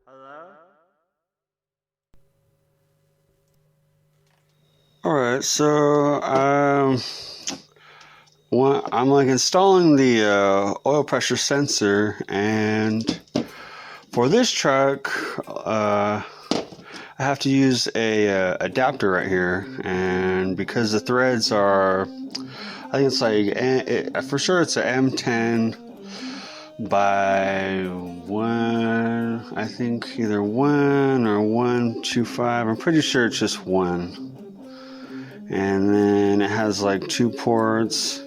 Hello? Alright, so I'm like installing the oil pressure sensor, and for this truck, I have to use a adapter right here, and because the threads are, I think it's like for sure it's a M10 by one. I think either 1 or 125. I'm pretty sure it's just 1. And then it has like 2 ports.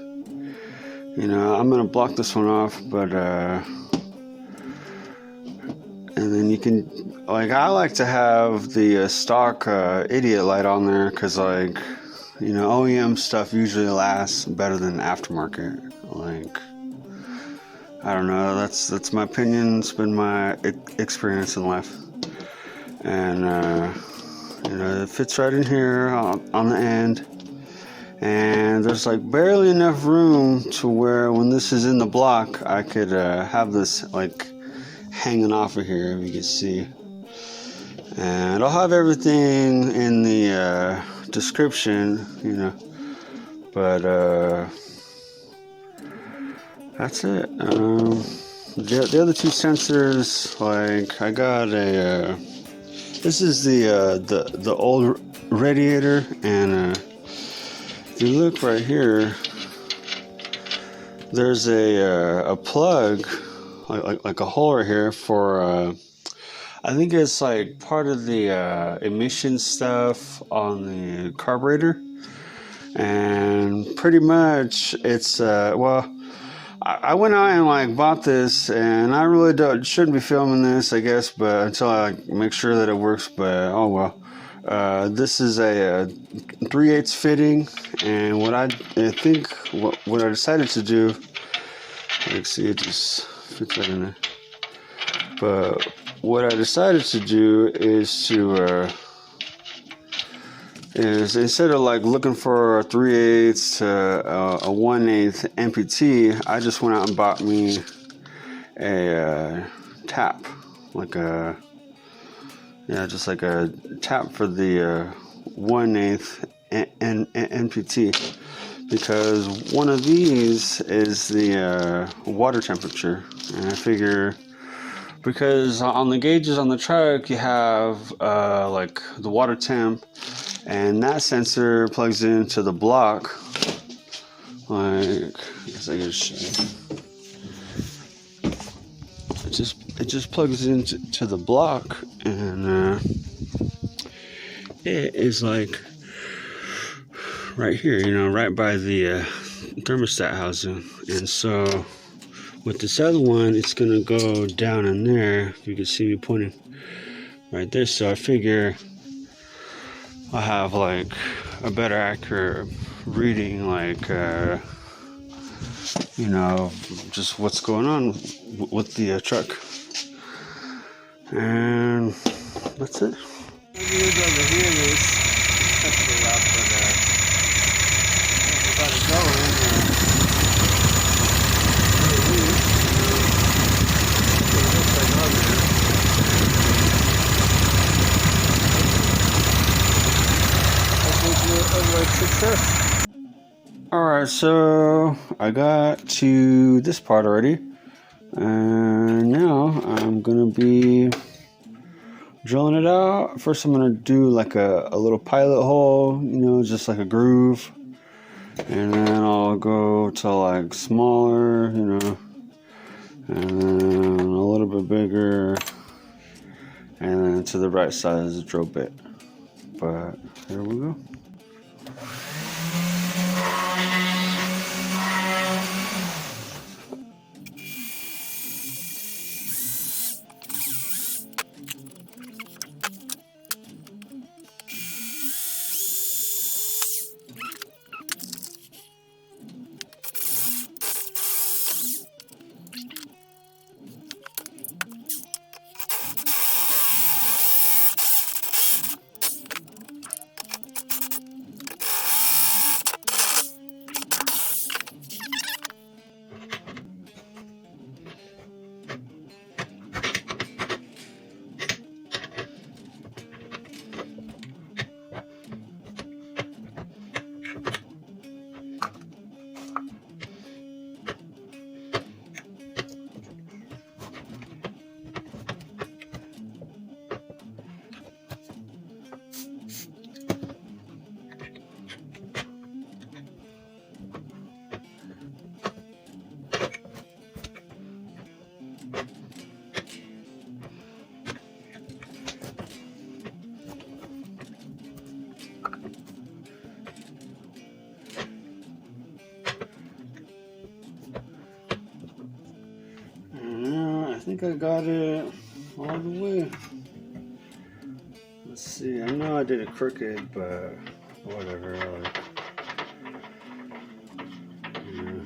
You know, I'm gonna block this one off, but and then you can, like, I like to have the stock idiot light on there, because, like, you know, OEM stuff usually lasts better than aftermarket. Like, I don't know, that's my opinion. It's been my experience in life. And you know, it fits right in here on the end. And there's like barely enough room to where when this is in the block, I could have this like hanging off of here, if you can see. And I'll have everything in the description, you know. But that's it. The other two sensors, like, I got a. This is the old radiator, and if you look right here, there's a plug, like a hole right here for. I think it's like part of the emission stuff on the carburetor, and pretty much it's well. I went out and like bought this, and I really shouldn't be filming this, I guess, but until I like, make sure that it works. But oh well. This is a 3/8 fitting, and what I think what I decided to do. Let's see, it just fits right in there. But what I decided to do is to is instead of like looking for a 3/8 to a 1/8 MPT, I just went out and bought me a tap, like a just like a tap for the 1/8 MPT, because one of these is the water temperature, and I figure because on the gauges on the truck you have like the water temp. And that sensor plugs into the block. Like, I guess I gotta show you. It just plugs into the block, and it is like right here, you know, right by the thermostat housing. And so with this other one, it's gonna go down in there. You can see me pointing right there. So I figure I have like a better accurate reading, like you know, just what's going on with the truck, and that's it. Maybe you're going to hear this pretty loud, but I got it going. Success. Alright, so I got to this part already, and now I'm gonna be drilling it out. First I'm gonna do like a little pilot hole, you know, just like a groove, and then I'll go to like smaller, you know, and then a little bit bigger, and then to the right size drill bit. But here we go. think I got it all the way. Let's see, I know I did it crooked, but whatever. Like, yeah.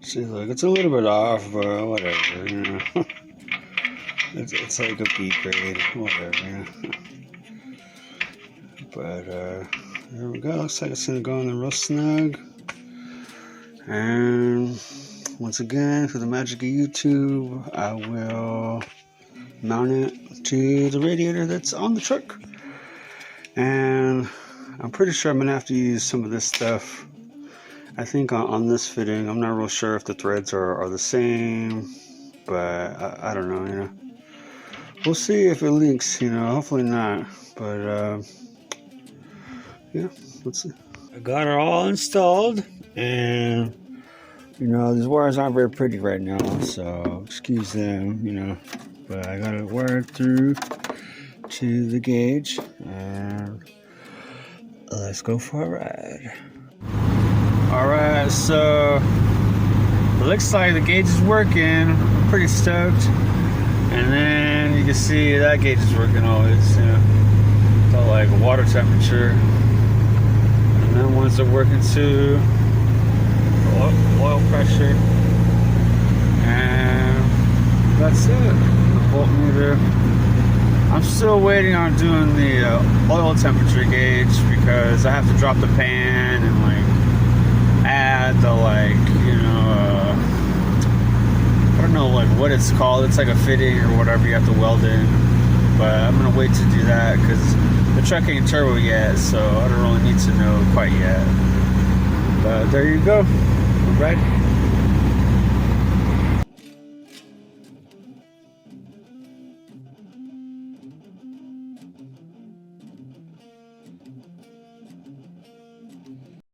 See, look, it's a little bit off, but whatever, you know. It's like a B grade, whatever, you know. But there we go. Looks like it's gonna go in the real snug. And once again, for the magic of YouTube, I will mount it to the radiator that's on the truck. And I'm pretty sure I'm gonna have to use some of this stuff. I think on this fitting, I'm not real sure if the threads are the same, but I don't know, you know. We'll see if it leaks, you know, hopefully not, but yeah, let's see. I got it all installed, and you know, these wires aren't very pretty right now, so excuse them, you know, but I got it wired through to the gauge, and let's go for a ride. Alright, so it looks like the gauge is working. I'm pretty stoked. And then you can see that gauge is working always, you know, about like water temperature. And then once they're working to oil pressure. And that's it. The voltmeter. I'm still waiting on doing the oil temperature gauge because I have to drop the pan and like add the like, you know, I don't know like what it's called. It's like a fitting or whatever you have to weld in. But I'm gonna wait to do that because the truck ain't turbo yet, so I don't really need to know quite yet. But there you go. All right.